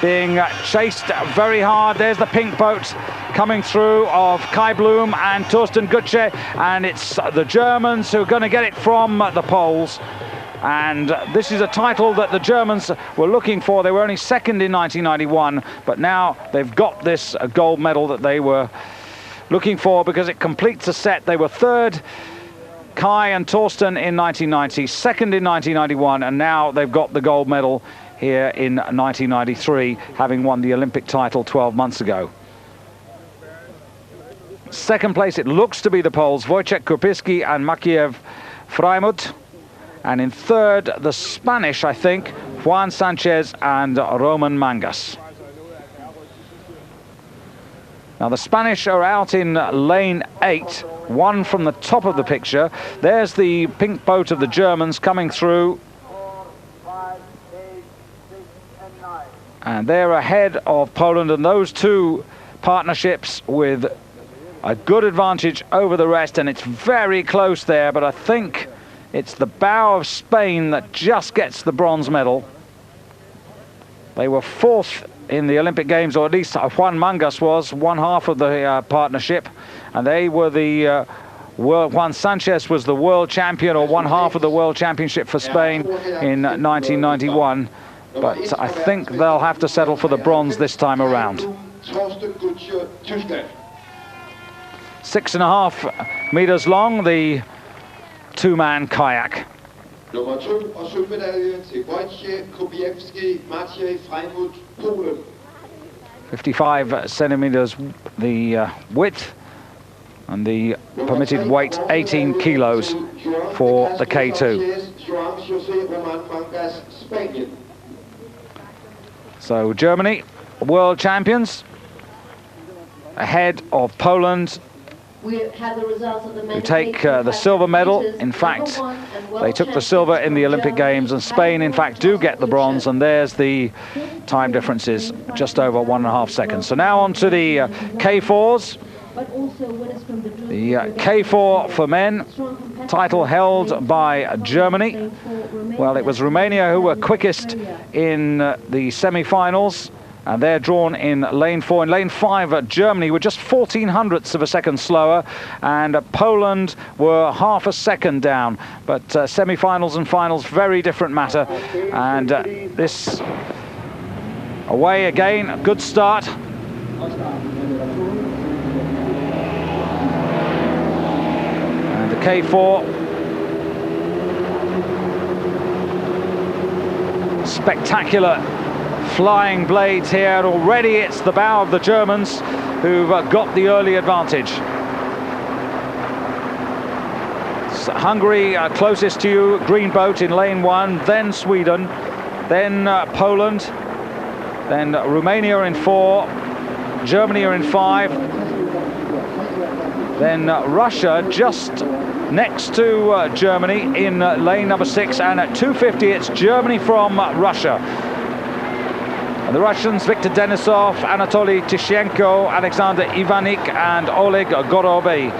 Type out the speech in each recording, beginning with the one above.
being chased very hard. There's the pink boat coming through of Kai Bloom and Thorsten Gutsche, and it's the Germans who are going to get it from the Poles. And this is a title that the Germans were looking for. They were only second in 1991, but now they've got this gold medal that they were looking for because it completes a set. They were third, Kai and Thorsten, in 1990, second in 1991, and now they've got the gold medal here in 1993, having won the Olympic title 12 months ago. Second place, it looks to be the Poles, Wojciech Kurpiski and Maciew Freimut. And in third, the Spanish, I think, Juan Sanchez and Roman Mangas. Now the Spanish are out in lane 8, one from the top of the picture. There's the pink boat of the Germans coming through. And they're ahead of Poland, and those two partnerships with a good advantage over the rest, and it's very close there, but I think it's the bow of Spain that just gets the bronze medal. They were fourth in the Olympic Games, or at least Juan Mangas was, one half of the partnership, and they were the Juan Sanchez was the world champion, or one half of the world championship for Spain in 1991. But I think they'll have to settle for the bronze this time around. 6.5 meters long, the two-man kayak. 55 centimeters the width, and the permitted weight 18 kilos for the K2. So Germany, world champions, ahead of Poland, who take the silver medal. In fact, they took the silver in the Olympic Games, and Spain, in fact, do get the bronze, and there's the time differences, just over 1.5 seconds. So now on to the K4s. The K4 for men, title held by Germany. Well, it was Romania who were quickest in the semi-finals, and they're drawn in lane 4. In lane 5, Germany were just 0.14 of a second slower, and Poland were half a second down. But semi-finals and finals, very different matter. And this away again, a good start. And the K4, spectacular flying blades here. Already it's the bow of the Germans who've got the early advantage. So Hungary closest to you, green boat in lane 1, then Sweden, then Poland, then Romania in 4, Germany are in 5, then Russia just next to Germany in lane number 6, and at 2:50 it's Germany from Russia. And the Russians, Viktor Denisov, Anatoly Tishenko, Alexander Ivanik and Oleg Goroby.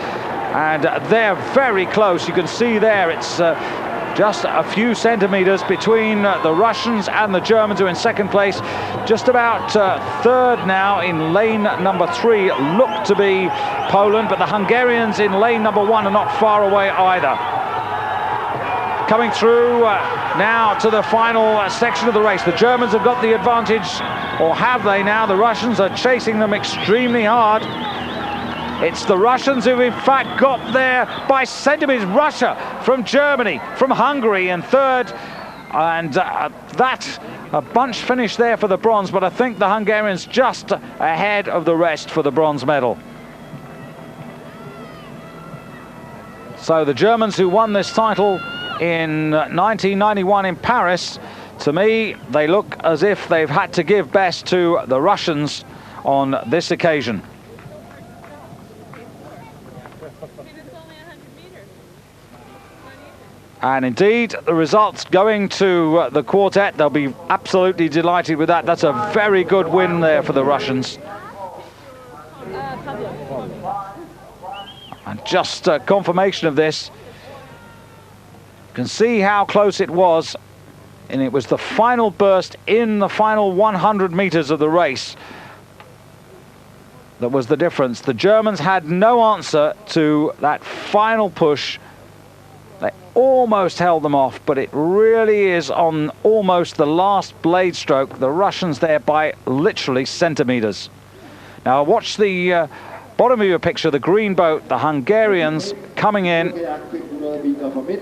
And they're very close. You can see there it's just a few centimeters between the Russians and the Germans, who are in second place. Just about third now in lane number 3 look to be Poland, but the Hungarians in lane number 1 are not far away either. Coming through now to the final section of the race. The Germans have got the advantage, or have they now? The Russians are chasing them extremely hard. It's the Russians who've in fact got there by centimeters. Russia from Germany, from Hungary in third, and that a bunch finish there for the bronze, but I think the Hungarians just ahead of the rest for the bronze medal. So the Germans, who won this title in 1991 in Paris, to me they look as if they've had to give best to the Russians on this occasion. And indeed, the results going to the quartet, they'll be absolutely delighted with that. That's a very good win there for the Russians. And just confirmation of this. You can see how close it was. And it was the final burst in the final 100 meters of the race that was the difference. The Germans had no answer to that final push. They almost held them off, but it really is on almost the last blade stroke. The Russians there by literally centimeters. Now watch the bottom of your picture, the green boat, the Hungarians coming in,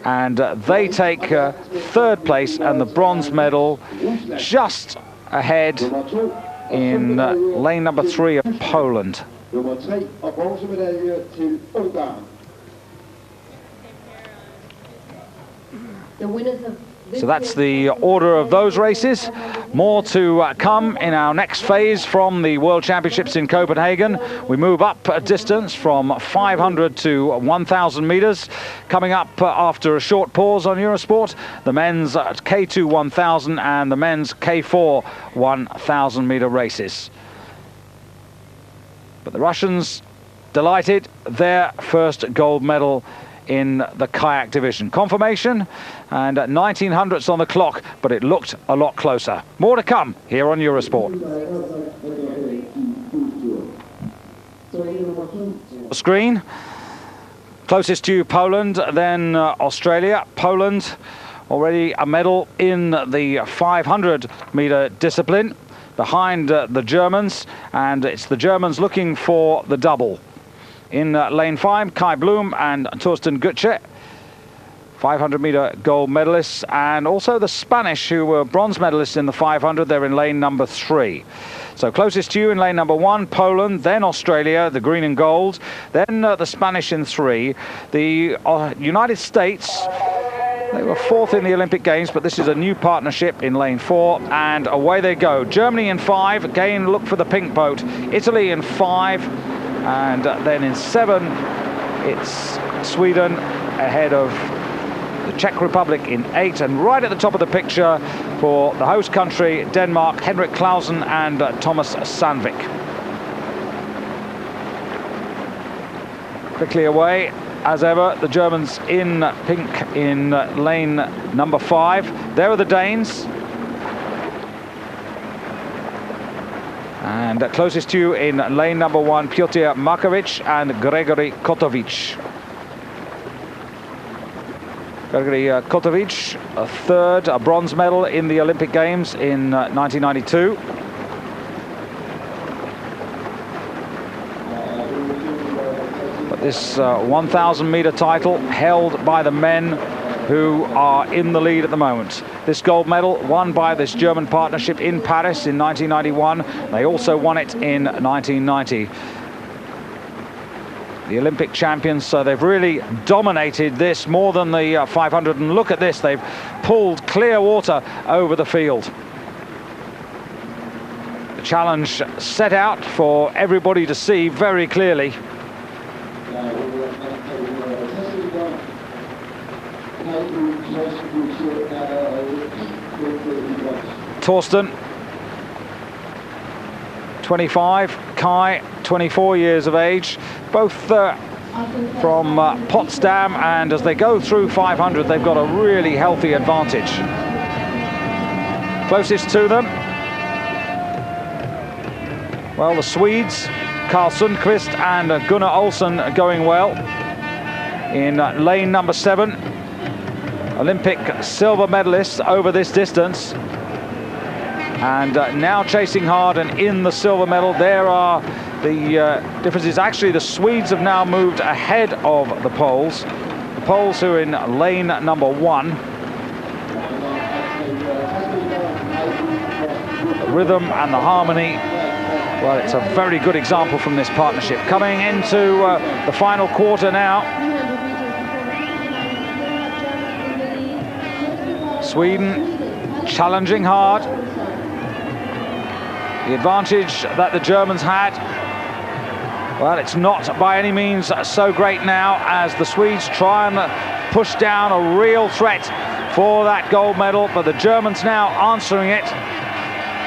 and they take third place and the bronze medal just ahead in lane number 3 of Poland. The winners of So that's the order of those races. More to come in our next phase from the World Championships in Copenhagen. We move up a distance from 500 to 1,000 meters. Coming up after a short pause on Eurosport, the men's K2 1000 and the men's K4 1000 meter races. But the Russians delighted, their first gold medal in the kayak division. Confirmation and 1900s on the clock, but it looked a lot closer. More to come here on Eurosport. Screen. Closest to Poland, then Australia. Poland already a medal in the 500 meter discipline behind the Germans, and it's the Germans looking for the double. In lane 5, Kai Blum and Torsten Gütsche, 500 meter gold medalists, and also the Spanish, who were bronze medalists in the 500. They're in lane number 3. So closest to you in lane number 1, Poland, then Australia, the green and gold, then the Spanish in 3. The United States, they were 4th in the Olympic Games, but this is a new partnership in lane 4, and away they go. Germany in 5, again look for the pink boat. Italy in 5. And then in 7, it's Sweden ahead of the Czech Republic in 8. And right at the top of the picture for the host country, Denmark, Henrik Clausen and Thomas Sandvik. Quickly away, as ever, the Germans in pink in lane number 5. There are the Danes. And closest to you in lane number 1, Piotr Markovic and Gregory Kotovic. Gregory Kotovic, a third, a bronze medal in the Olympic Games in 1992. But this 1,000 meter title held by the men who are in the lead at the moment. This gold medal won by this German partnership in Paris in 1991. They also won it in 1990. The Olympic champions, so they've really dominated this more than the 500. And look at this, they've pulled clear water over the field. The challenge set out for everybody to see very clearly. Torsten, 25, Kai, 24 years of age, both from Potsdam, and as they go through 500, they've got a really healthy advantage. Closest to them, well, the Swedes, Carl Sundqvist and Gunnar Olsen going well. In lane number 7, Olympic silver medalists over this distance. And now chasing hard and in the silver medal. There are the differences. Actually, the Swedes have now moved ahead of the Poles. The Poles who are in lane number 1. The rhythm and the harmony, well, it's a very good example from this partnership. Coming into the final quarter now. Sweden challenging hard. The advantage that the Germans had, well, it's not by any means so great now as the Swedes try and push down a real threat for that gold medal, but the Germans now answering it.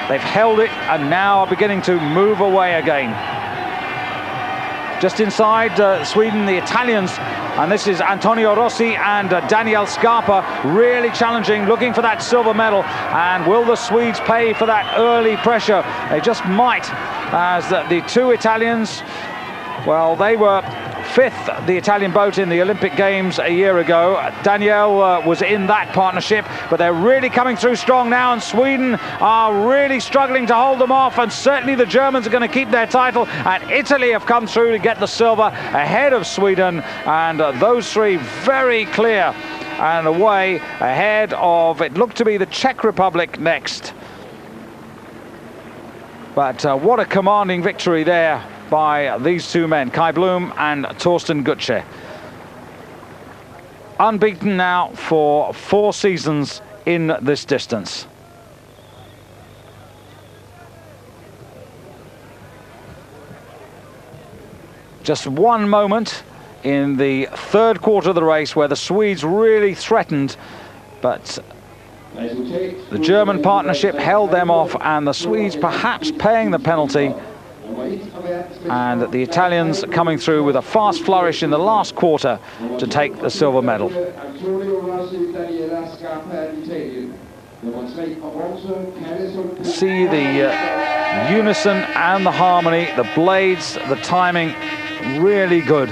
They've held it and now are beginning to move away again. Just inside Sweden, the Italians, and this is Antonio Rossi and Daniel Scarpa, really challenging, looking for that silver medal. And will the Swedes pay for that early pressure? They just might, as the two Italians, well, they were fifth, the Italian boat, in the Olympic Games a year ago. Daniel was in that partnership, but they're really coming through strong now, and Sweden are really struggling to hold them off, and certainly the Germans are going to keep their title, and Italy have come through to get the silver ahead of Sweden, and those three very clear and away ahead of, it looked to be the Czech Republic next. But what a commanding victory there by these two men, Kai Bloom and Torsten Gutsche. Unbeaten now for 4 seasons in this distance. Just one moment in the third quarter of the race where the Swedes really threatened, but the German partnership held them off, and the Swedes perhaps paying the penalty, and the Italians coming through with a fast flourish in the last quarter to take the silver medal. See the unison and the harmony, the blades, the timing, really good.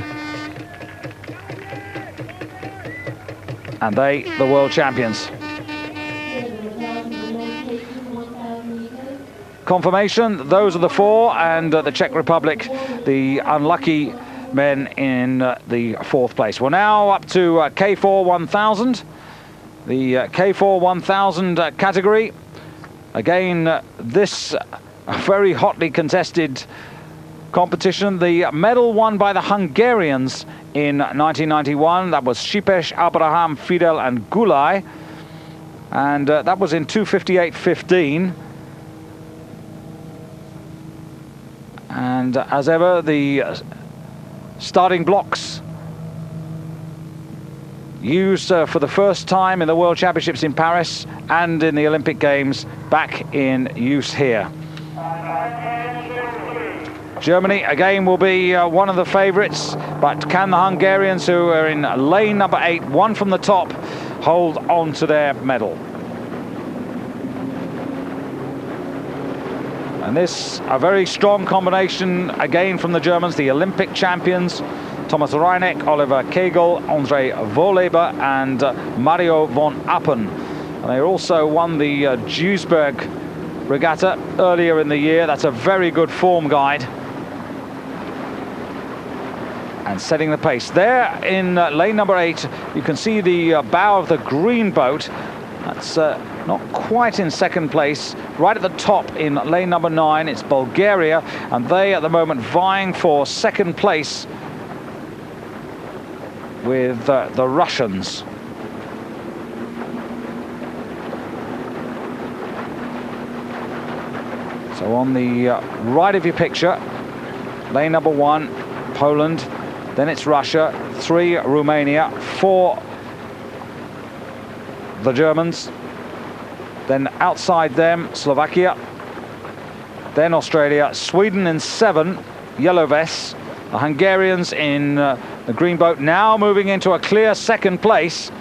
And they, the world champions. Confirmation, those are the 4, and the Czech Republic, the unlucky men in the 4th place. We're now up to K4 1000, the K4 1000 category. Again, this very hotly contested competition. The medal won by the Hungarians in 1991. That was Sipes, Abraham, Fidel and Gulai, and that was in 2:58.15. And as ever, the starting blocks used for the first time in the World Championships in Paris and in the Olympic Games back in use here. Germany again will be one of the favourites, but can the Hungarians, who are in lane number 8, one from the top, hold on to their medal? And this, a very strong combination again from the Germans, the Olympic champions, Thomas Reineck, Oliver Kegel, André Wohleber and Mario von Appen. And they also won the Duisburg regatta earlier in the year. That's a very good form guide. And setting the pace. There in lane number 8, you can see the bow of the green boat. That's not quite in second place. Right at the top in lane number 9, it's Bulgaria, and they at the moment vying for second place with the Russians. So on the right of your picture, lane number 1, Poland, then it's Russia, 3, Romania, 4, the Germans, then outside them, Slovakia, then Australia, Sweden in 7, yellow vests, the Hungarians in the green boat, now moving into a clear second place.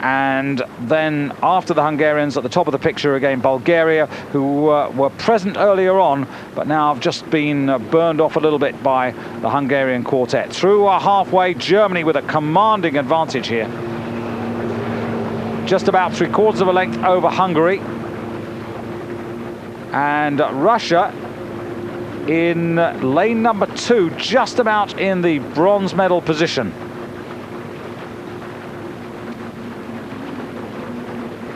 And then after the Hungarians, at the top of the picture again, Bulgaria, who were present earlier on, but now have just been burned off a little bit by the Hungarian quartet. Through halfway, Germany with a commanding advantage here. Just about 3/4 of a length over Hungary. And Russia in lane number 2, just about in the bronze medal position.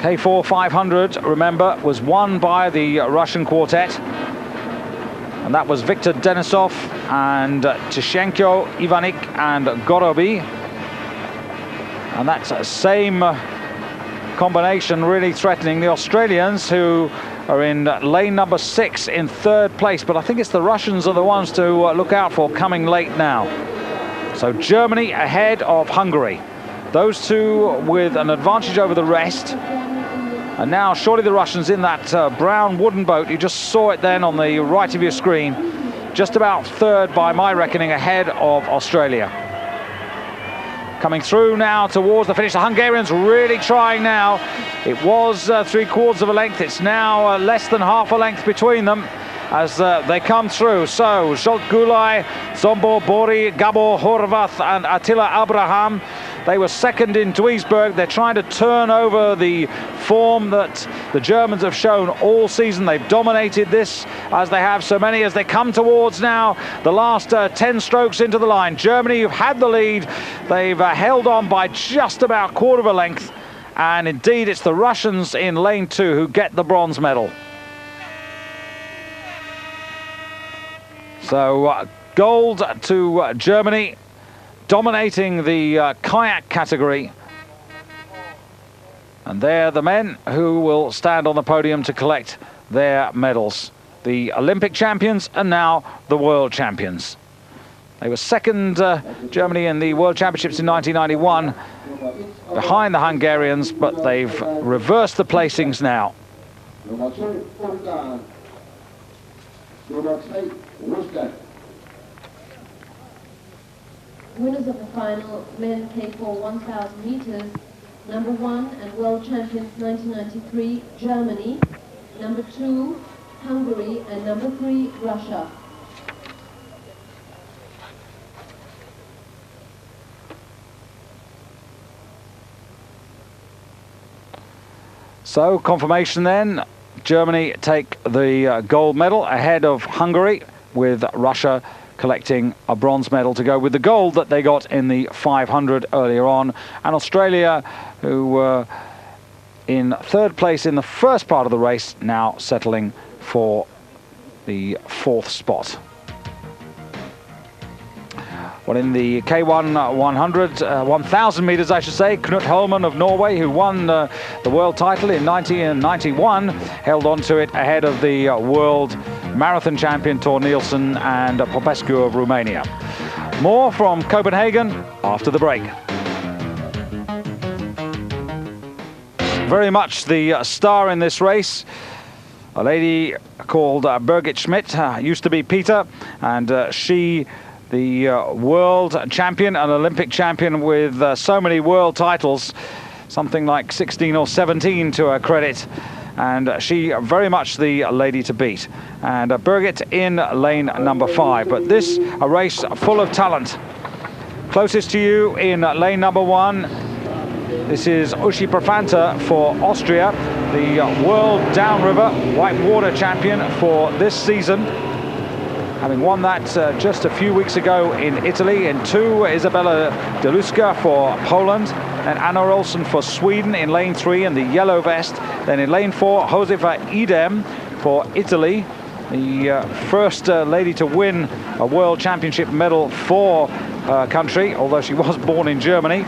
K4 500, remember, was won by the Russian quartet. And that was Viktor Denisov and Tishenko, Ivanik and Gorobi. And that's the same combination really threatening the Australians, who are in lane number 6 in 3rd place. But I think it's the Russians are the ones to look out for coming late now. So Germany ahead of Hungary. Those two with an advantage over the rest. And now surely the Russians in that brown wooden boat, you just saw it then on the right of your screen, just about third by my reckoning, ahead of Australia. Coming through now towards the finish. The Hungarians really trying now. It was 3/4 of a length. It's now less than half a length between them as they come through. So Zsolt Gulai, Zsombor Bori, Gabor Horvath and Attila Abraham. They were second in Duisburg. They're trying to turn over the form that the Germans have shown all season. They've dominated this, as they have so many, as they come towards now the last 10 strokes into the line. Germany, who've had the lead, they've held on by just about quarter of a length. And indeed, it's the Russians in lane 2 who get the bronze medal. So gold to Germany, dominating the kayak category. And they're the men who will stand on the podium to collect their medals. The Olympic champions and now the world champions. They were second, Germany, in the World Championships in 1991, behind the Hungarians, but they've reversed the placings now. Winners of the final, men K4 1,000 meters, number 1 and world champions 1993, Germany, number 2, Hungary, and number 3, Russia. So, confirmation then, Germany take the gold medal ahead of Hungary, with Russia collecting a bronze medal to go with the gold that they got in the 500 earlier on. And Australia, who were in third place in the first part of the race, now settling for the 4th spot. Well, in the K1 1,000 meters, I should say, Knut Holmen of Norway, who won the world title in 1991, held on to it ahead of the world marathon champion Thor Nielsen and Popescu of Romania. More from Copenhagen after the break. Very much the star in this race, a lady called Birgit Schmidt, used to be Peter, and she, the world champion and Olympic champion with so many world titles, something like 16 or 17 to her credit, and she very much the lady to beat. And Birgit in lane number 5, but this a race full of talent. Closest to you in lane number 1, this is Uschi Profanta for Austria, the world downriver whitewater champion for this season, having won that just a few weeks ago in Italy. In 2, Isabella Deluska for Poland, and Anna Olsen for Sweden in lane 3 in the yellow vest. Then in lane 4, Josefa Idem for Italy, the first lady to win a world championship medal for her country, although she was born in Germany.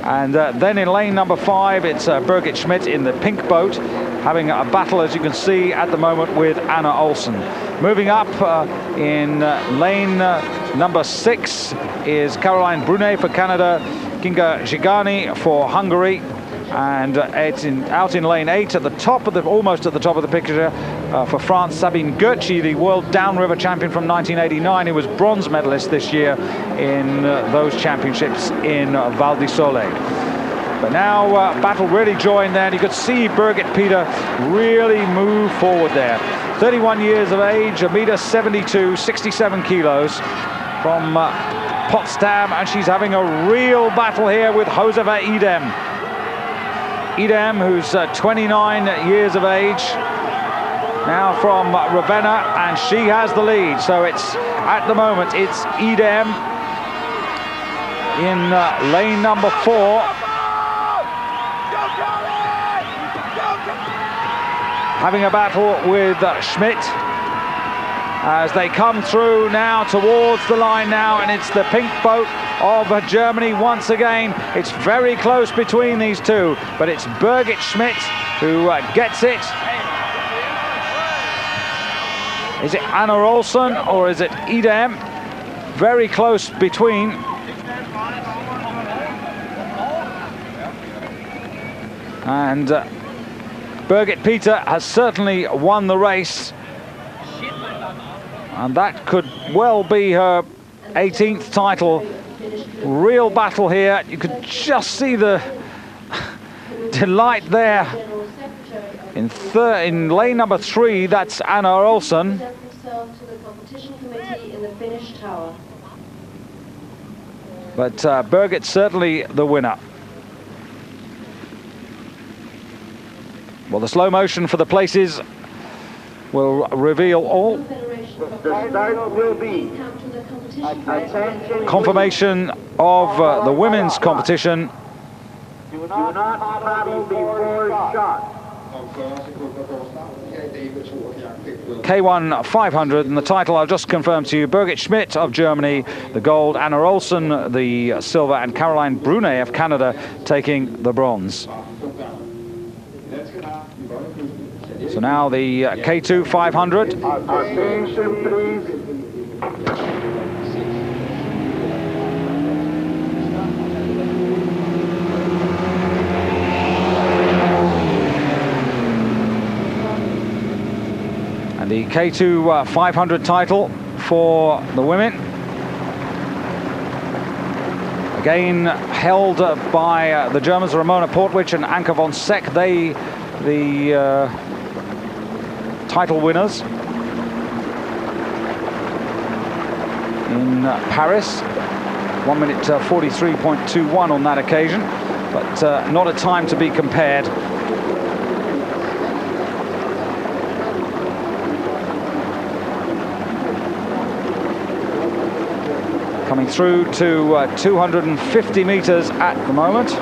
And then in lane number 5, it's Birgit Schmidt in the pink boat, having a battle, as you can see at the moment, with Anna Olsen. Moving up in lane number 6 is Caroline Brunet for Canada, Kinga Zsigani for Hungary, and out in lane 8, at the top of almost at the top of the picture, for France, Sabine Goetschy, the world downriver champion from 1989, who was bronze medalist this year in those championships in Val di Sole. But now battle really joined there, and you could see Birgit Peter really move forward there. 31 years of age, 1.72 meters, 67 kilos, from Potsdam, and she's having a real battle here with Josefa Idem. Idem, who's 29 years of age, now from Ravenna, and she has the lead. So it's, at the moment, it's Idem in lane number 4. Having a battle with Schmidt as they come through now towards the line now, and it's the pink boat of Germany once again. It's very close between these two, but it's Birgit Schmidt who gets it. Is it Anna Olsen or is it Idem? Very close between. And Birgit Peter has certainly won the race. And that could well be her 18th title. Real battle here. You could just see the delight there. In lane number 3, that's Anna Olsen. But Birgit's certainly the winner. Well, the slow motion for the places will reveal all. The start will be Confirmation of the women's competition. Do not paddle before shot. K1 500, and the title I'll just confirm to you: Birgit Schmidt of Germany, the gold; Anna Olsen, the silver; and Caroline Brunet of Canada taking the bronze. So now the K2 500. Attention, please. And the K2 500 title for the women. Again held by the Germans Ramona Portwich and Anke von Seck. They the title winners in Paris. 1 minute 43.21 on that occasion, but not a time to be compared. Coming through to 250 meters at the moment.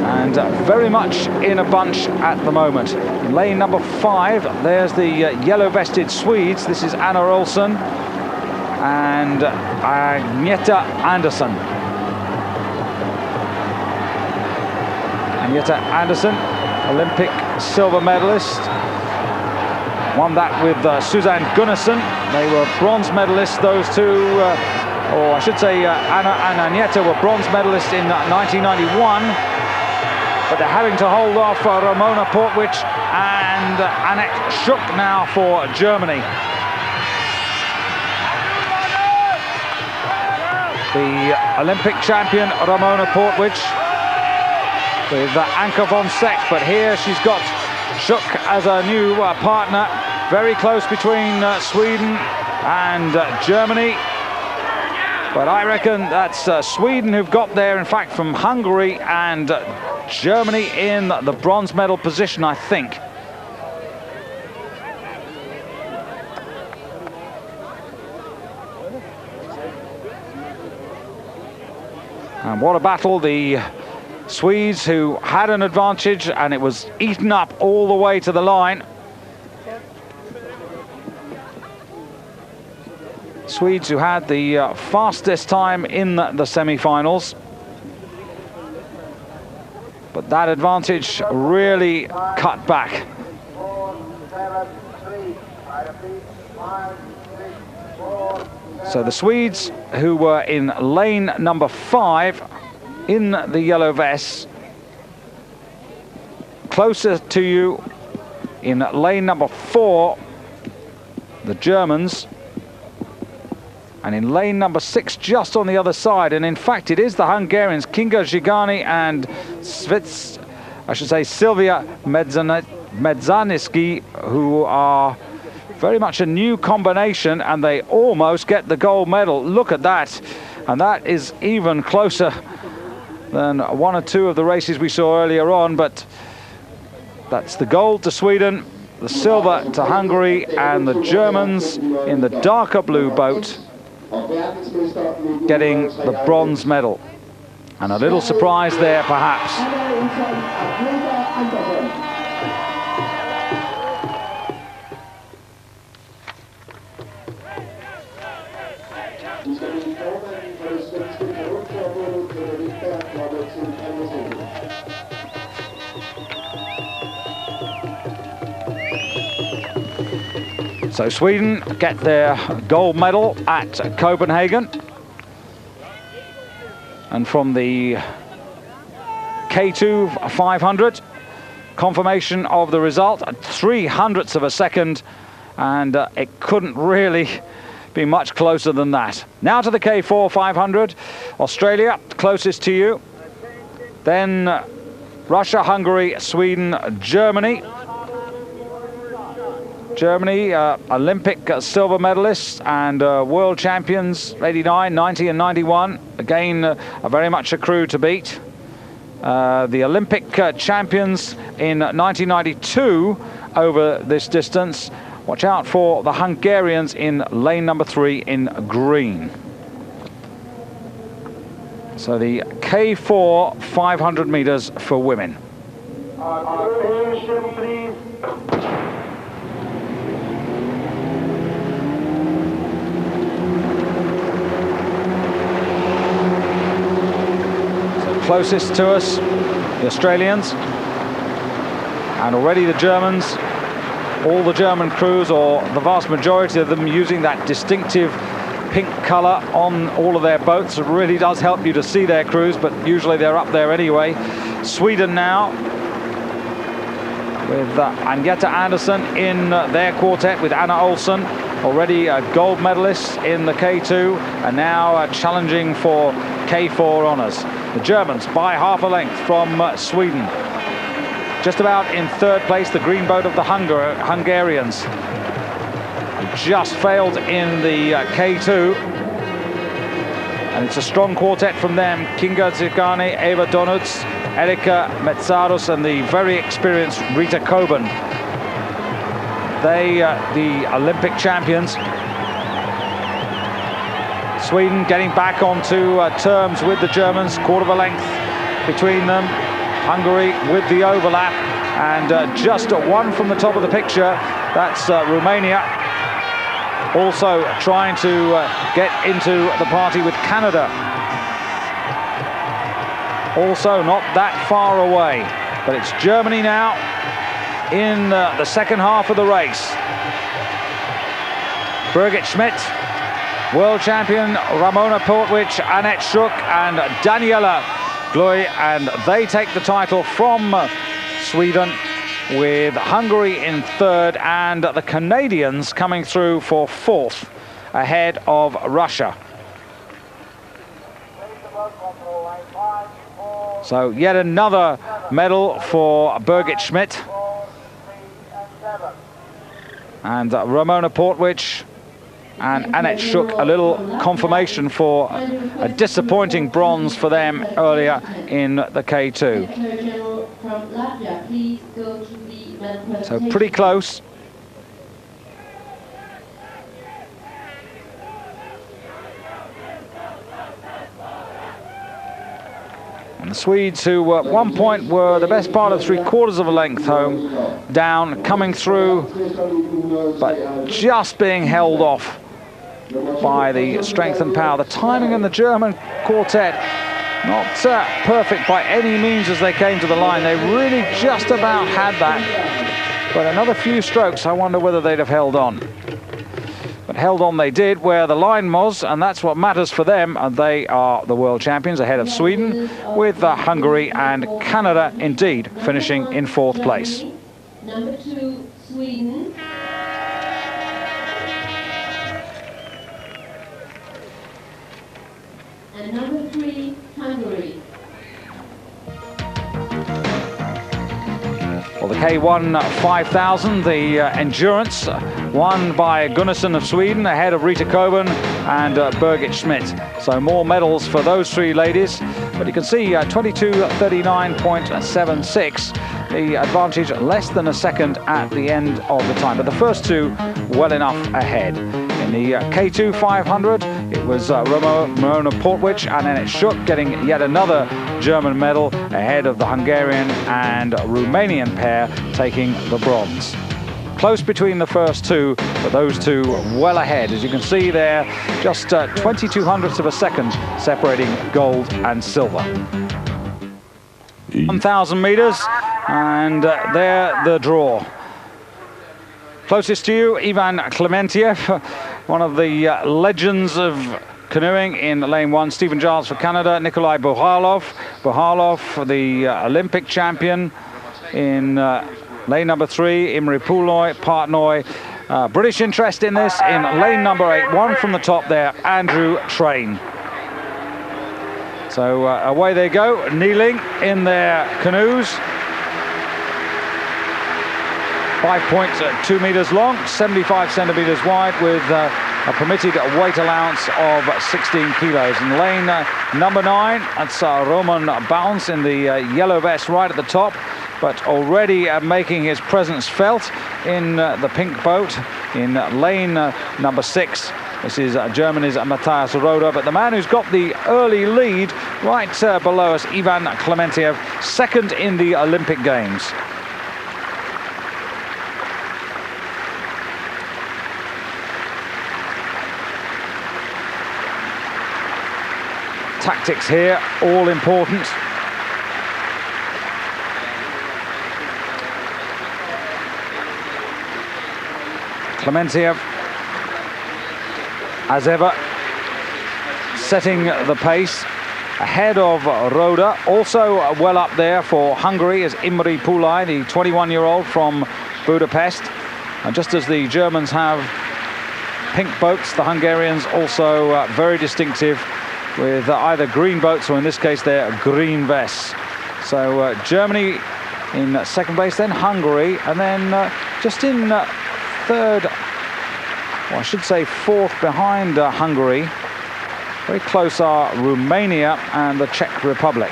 And very much in a bunch at the moment. In lane number 5, there's the yellow-vested Swedes. This is Anna Olsen and Agneta Andersson. Agneta Andersson, Olympic silver medalist. Won that with Susanne Gunnarsson. They were bronze medalists, those two, or I should say Anna and Agneta were bronze medalists in 1991. But they're having to hold off Ramona Portwich and Annette Schuck now for Germany. The Olympic champion Ramona Portwich with Anke von Seck, but here she's got Schuck as a new partner. Very close between Sweden and Germany. But I reckon that's Sweden who've got there, in fact, from Hungary, and Germany in the bronze medal position, I think. And what a battle. The Swedes, who had an advantage, and it was eaten up all the way to the line. Swedes who had the fastest time in the semi-finals. But that advantage really cut back. So the Swedes, who were in lane number 5 in the yellow vests, closer to you in lane number 4, the Germans, and in lane number 6, just on the other side. And in fact, it is the Hungarians, Kinga Zsigani and Silvia Medzaniski, who are very much a new combination, and they almost get the gold medal. Look at that. And that is even closer than 1 or 2 of the races we saw earlier on. But that's the gold to Sweden, the silver to Hungary, and the Germans in the darker blue boat getting the bronze medal. And a little surprise there, perhaps. So Sweden get their gold medal at Copenhagen. And from the K2 500, confirmation of the result, 0.03 of a second, and it couldn't really be much closer than that. Now to the K4 500, Australia, closest to you, then Russia, Hungary, Sweden, Germany. Germany, Olympic silver medalists and world champions, 89, 90 and 91. Again, very much a crew to beat. The Olympic champions in 1992 over this distance. Watch out for the Hungarians in lane number 3 in green. So the K4 500 meters for women. Attention, please. Closest to us, the Australians, and already the Germans, all the German crews, or the vast majority of them, using that distinctive pink colour on all of their boats. It really does help you to see their crews, but usually they're up there anyway. Sweden now, with Agneta Andersson in their quartet with Anna Olsen, already a gold medalist in the K2, and now challenging for K4 honours. The Germans by half a length from Sweden. Just about in third place, the green boat of the Hungarians, who just failed in the K2. And it's a strong quartet from them. Kinga Zigani, Eva Donuts, Erika Metzaros, and the very experienced Rita Coben. They, the Olympic champions. Sweden getting back onto terms with the Germans, quarter of a length between them. Hungary with the overlap, and just one from the top of the picture, that's Romania. Also trying to get into the party with Canada. Also not that far away, but it's Germany now in the second half of the race. Birgit Schmidt, world champion Ramona Portwich, Annette Schuck and Daniela Gloy, and they take the title from Sweden, with Hungary in third and the Canadians coming through for fourth ahead of Russia. So yet another medal for Birgit Schmidt and Ramona Portwich and Annette Schuck, a little confirmation for a disappointing bronze for them earlier in the K2. So pretty close. And the Swedes, who at one point were the best part of 3/4 of a length down, coming through, but just being held off by the strength and power. The timing in the German quartet, not perfect by any means as they came to the line. They really just about had that. But another few strokes, I wonder whether they'd have held on. But held on they did where the line was, and that's what matters for them. And they are the world champions ahead of Sweden, with Hungary and Canada indeed finishing in fourth place. Number 2, Sweden. And number 3, Hungary. Well, the K1 5000, the endurance, won by Gunnarsson of Sweden ahead of Rita Coben and Birgit Schmidt. So more medals for those three ladies. But you can see 22:39.76, the advantage less than a second at the end of the time. But the first two well enough ahead. In the K2 500, it was Ramona Portwich and Annette Schuck getting yet another German medal ahead of the Hungarian and Romanian pair taking the bronze. Close between the first two, but those two well ahead. As you can see there, just 0.02 of a second separating gold and silver. 1,000 meters, and there the draw. Closest to you, Ivan Klementiev, one of the legends of canoeing in lane 1. Stephen Giles for Canada, Nikolai Buhalov, the Olympic champion, in lane number 3, Imre Puloi, Partnoy. British interest in this in lane number 8, one from the top there, Andrew Train. So away they go, kneeling in their canoes. 5.2 meters long, 75 centimeters wide, with a permitted weight allowance of 16 kilos. In lane number 9, that's Roman Bounce in the yellow vest right at the top, but already making his presence felt in the pink boat. In lane number 6, this is Germany's Matthias Roda, but the man who's got the early lead right below us, Ivan Klementiev, second in the Olympic Games. Tactics here, all important. Klementiev, as ever, setting the pace ahead of Roda. Also well up there for Hungary is Imre Pulai, the 21-year-old from Budapest. And just as the Germans have pink boats, the Hungarians also very distinctive, with either green boats or in this case they're green vests. So Germany in second place, then Hungary, and then just in third, or I should say fourth behind Hungary, very close are Romania and the Czech Republic.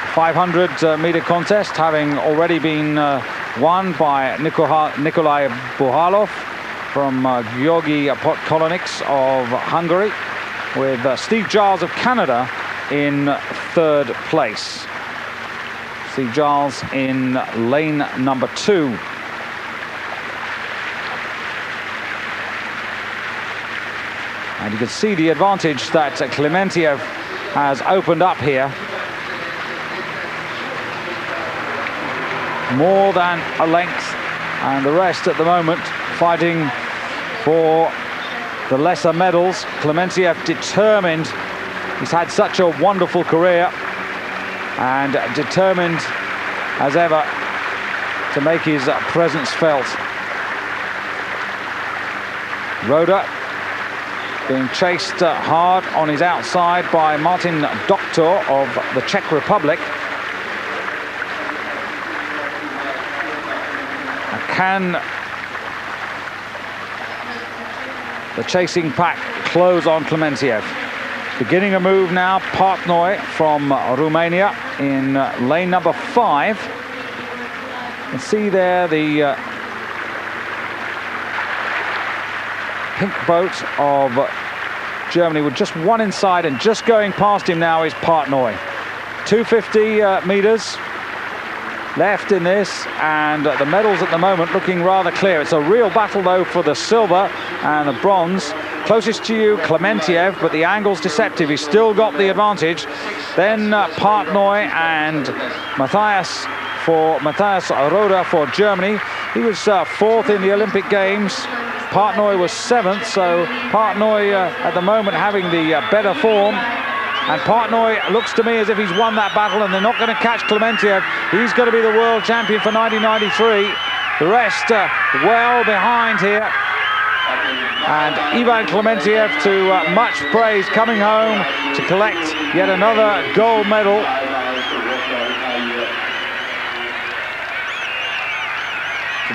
The 500-meter contest having already been won by Nikolai Buhalov from Georgi Podkolonix of Hungary, with Steve Giles of Canada in third place. Steve Giles in lane number 2. And you can see the advantage that Klementiev has opened up here. More than a length, and the rest at the moment fighting for the lesser medals. Klementiev determined. He's had such a wonderful career, and determined as ever to make his presence felt. Roda being chased hard on his outside by Martin Doktor of the Czech Republic. Can the chasing pack close on Klementiev? Beginning a move now, Partnoy from Romania in lane number 5. You can see there the pink boat of Germany with just one inside, and just going past him now is Partnoy. 250 meters left in this, and the medals at the moment looking rather clear. It's a real battle though for the silver and the bronze. Closest to you, Klementiev, but the angle's deceptive. He's still got the advantage. Then Partnoy and Matthias Roda for Germany. He was fourth in the Olympic Games. Partnoy was 7th, so Partnoy at the moment having the better form. And Partnoy looks to me as if he's won that battle, and they're not going to catch Klementiev. He's going to be the world champion for 1993. The rest well behind here. And Ivan Klementiev, to much praise, coming home to collect yet another gold medal.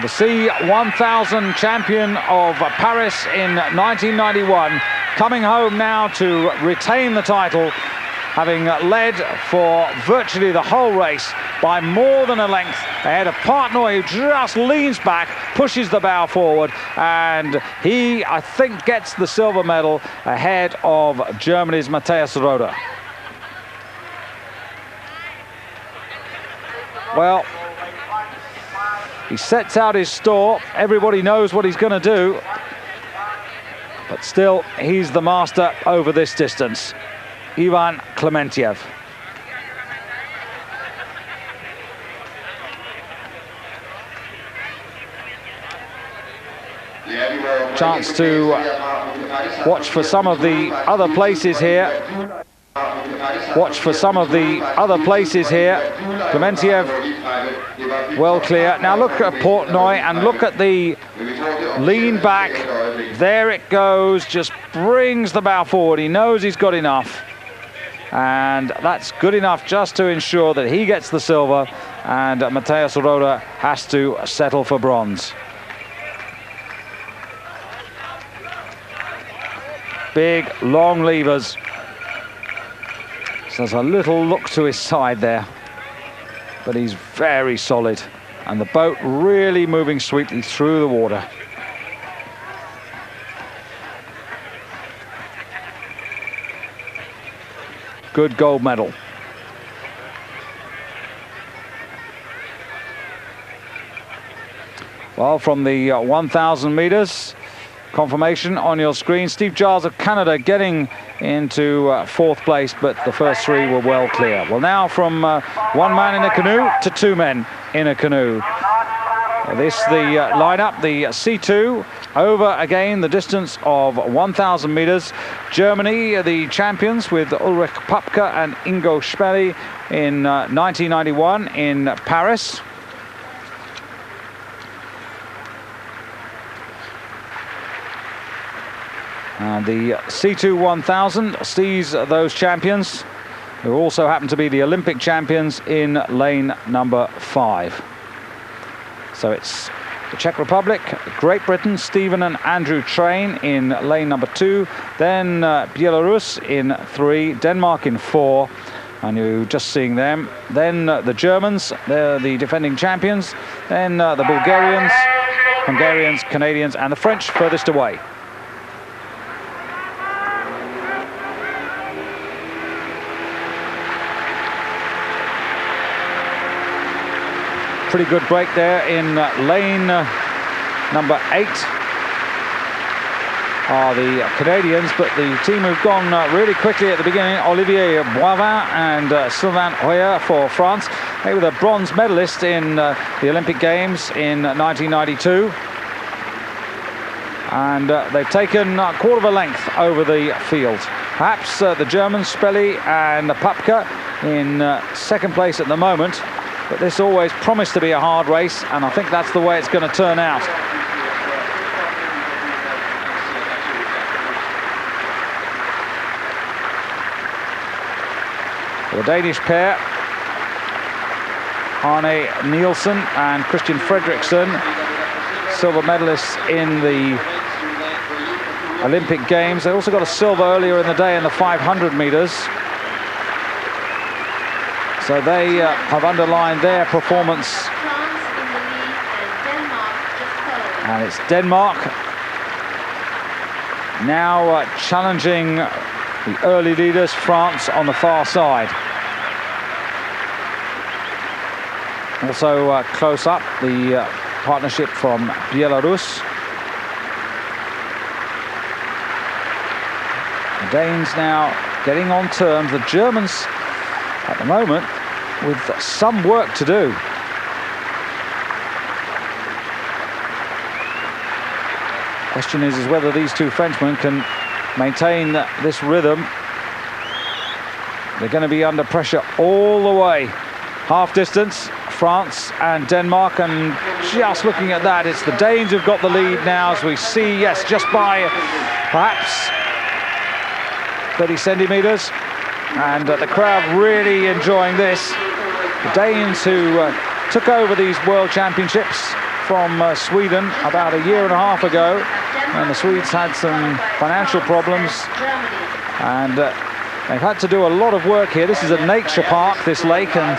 The C1000 champion of Paris in 1991, coming home now to retain the title, having led for virtually the whole race by more than a length ahead of Partnoy, who just leans back, pushes the bow forward, and he, I think, gets the silver medal ahead of Germany's Matthias Roda. Well, he sets out his store. Everybody knows what he's going to do. But still, he's the master over this distance. Ivan Klementiev. Chance to watch for some of the other places here. watch for some of the other places here. Clementiev well clear. Now look at Portnoy and look at the lean back. There it goes, just brings the bow forward. He knows he's got enough. And that's good enough just to ensure that he gets the silver, and Mateusz Roda has to settle for bronze. Big, long levers. So there's a little look to his side there, but he's very solid, and the boat really moving sweetly through the water. Good gold medal. Well, from the 1,000 meters, confirmation on your screen. Steve Giles of Canada getting into fourth place, but the first three were well clear. Well, now from one man in a canoe to two men in a canoe. This the lineup, the C2, over again the distance of 1,000 meters. Germany, the champions, with Ulrich Papke and Ingo Spelli in 1991 in Paris. And the C2 1000 sees those champions, who also happen to be the Olympic champions, in lane number 5. So it's the Czech Republic, Great Britain, Stephen and Andrew Train in lane number 2, then Belarus in 3, Denmark in 4, and you're just seeing them. Then the Germans, they're the defending champions, then the Bulgarians, Hungarians, Canadians, and the French furthest away. Pretty good break there in lane number 8 are the Canadians, but the team who've gone really quickly at the beginning, Olivier Boivin and Sylvain Hoyer for France. They were the bronze medalist in the Olympic Games in 1992. And they've taken a quarter of a length over the field. Perhaps the Germans, Spelli and Papke, in second place at the moment. But this always promised to be a hard race, and I think that's the way it's going to turn out. The Danish pair, Arne Nielsen and Christian Fredriksson, silver medalists in the Olympic Games. They also got a silver earlier in the day in the 500 meters. So they have underlined their performance. And it's Denmark now challenging the early leaders, France, on the far side. Also close up, the partnership from Belarus. The Danes now getting on terms. The Germans at the moment with some work to do. Question is whether these two Frenchmen can maintain this rhythm. They're going to be under pressure all the way. Half distance, France and Denmark, and just looking at that, it's the Danes who've got the lead now, as we see, yes, just by perhaps 30 centimeters. And the crowd really enjoying this. The Danes, who took over these World Championships from Sweden about a year and a half ago, when the Swedes had some financial problems, and they've had to do a lot of work here. This is a nature park, this lake, and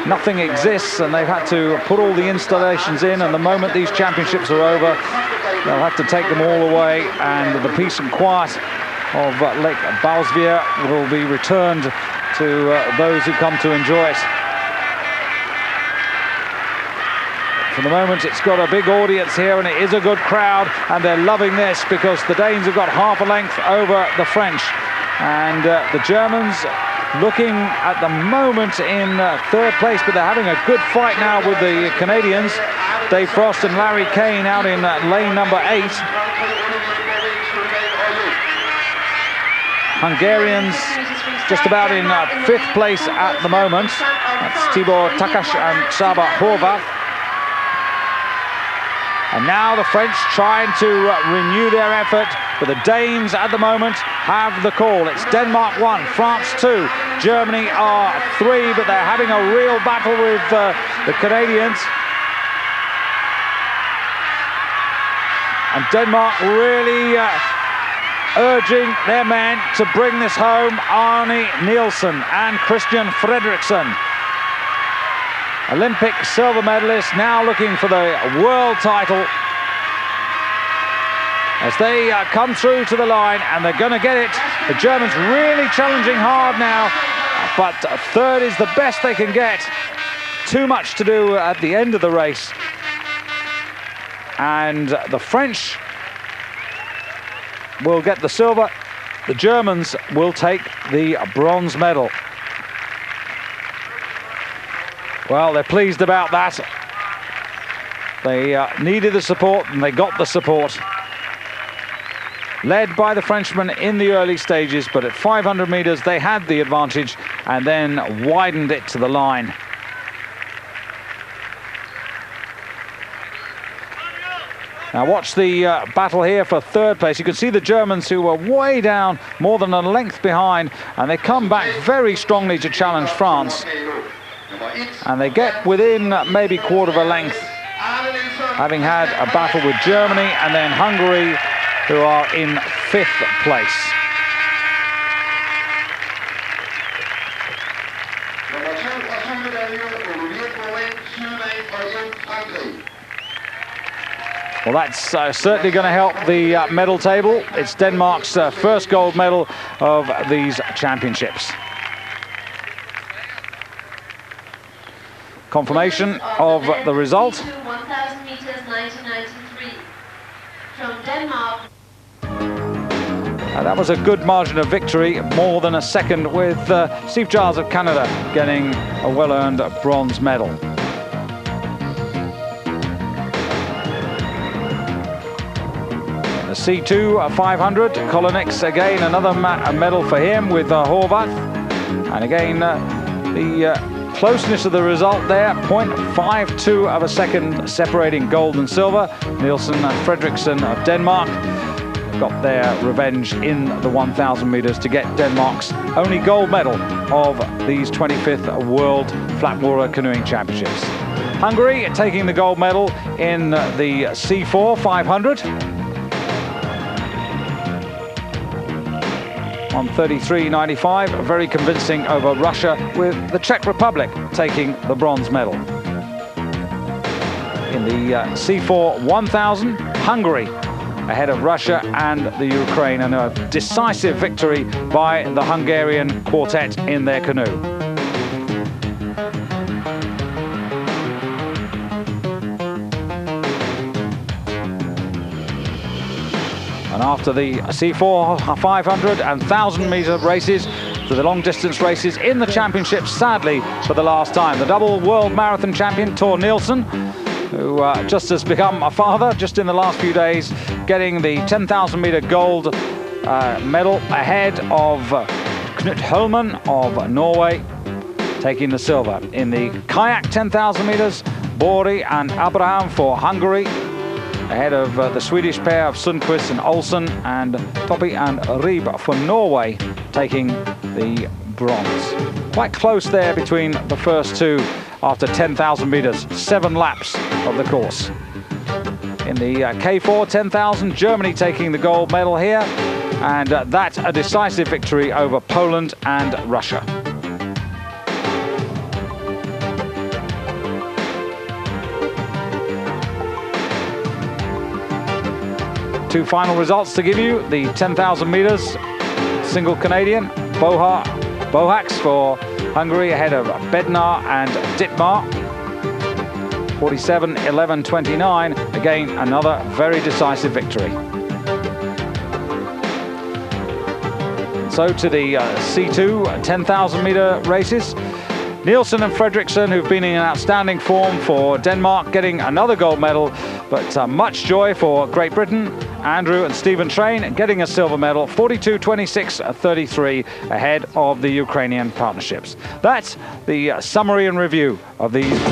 nothing exists, and they've had to put all the installations in, and the moment these championships are over, they'll have to take them all away, and the peace and quiet of Lake Balsvier will be returned to those who come to enjoy it. For the moment, it's got a big audience here, and it is a good crowd, and they're loving this because the Danes have got half a length over the French. And the Germans looking at the moment in third place, but they're having a good fight now with the Canadians. Dave Frost and Larry Kane out in lane number 8. Hungarians just about in 5th place at the moment. That's Tibor Takash and Csaba Horvath. And now the French trying to renew their effort, but the Danes at the moment have the call. It's Denmark 1, France 2, Germany are 3, but they're having a real battle with the Canadians. And Denmark really urging their men to bring this home. Arne Nielsen and Christian Fredriksson, Olympic silver medalists, now looking for the world title as they come through to the line, and they're going to get it. The Germans really challenging hard now, but 3rd is the best they can get. Too much to do at the end of the race. And the French will get the silver. The Germans will take the bronze medal. Well, they're pleased about that. They needed the support, and they got the support. Led by the Frenchmen in the early stages, but at 500 meters they had the advantage and then widened it to the line. Now watch the battle here for 3rd place. You can see the Germans, who were way down, more than a length behind, and they come back very strongly to challenge France. And they get within maybe quarter of a length, having had a battle with Germany and then Hungary, who are in 5th place. Well, that's certainly going to help the medal table. It's Denmark's first gold medal of these championships. Confirmation of the result. 1,000 meters, 1993. From Denmark. That was a good margin of victory, more than a second, with Steve Giles of Canada getting a well-earned bronze medal. The C2 500, Kolonix, again another medal for him with Horvath. And again, the closeness of the result there, 0.52 of a second separating gold and silver. Nielsen and Fredriksson of Denmark got their revenge in the 1,000 meters to get Denmark's only gold medal of these 25th World Flatwater Canoeing Championships. Hungary taking the gold medal in the C4 500. On 33.95, very convincing over Russia, with the Czech Republic taking the bronze medal. In the C4 1000, Hungary ahead of Russia and the Ukraine, and a decisive victory by the Hungarian quartet in their canoe. And after the C4 500 and 1,000 meter races, to the long distance races in the championships, sadly for the last time, the double world marathon champion Tor Nielsen, who just has become a father just in the last few days, getting the 10,000 meter gold medal ahead of Knut Holmen of Norway, taking the silver. In the kayak 10,000 meters, Bori and Abraham for Hungary, ahead of the Swedish pair of Sundqvist and Olsen, and Topi and Rieb for Norway, taking the bronze. Quite close there between the first two after 10,000 meters, 7 laps of the course. In the K4 10,000, Germany taking the gold medal here, and that's a decisive victory over Poland and Russia. Two final results to give you. The 10,000 meters, single Canadian, Bohaks for Hungary ahead of Bednar and Dittmar. 47-11-29. Again, another very decisive victory. So to the C2 10,000 meter races. Nielsen and Fredriksson, who've been in outstanding form for Denmark, getting another gold medal, but much joy for Great Britain Andrew and Stephen Train getting a silver medal, 42, 26, 33 ahead of the Ukrainian partnerships. That's the summary and review of these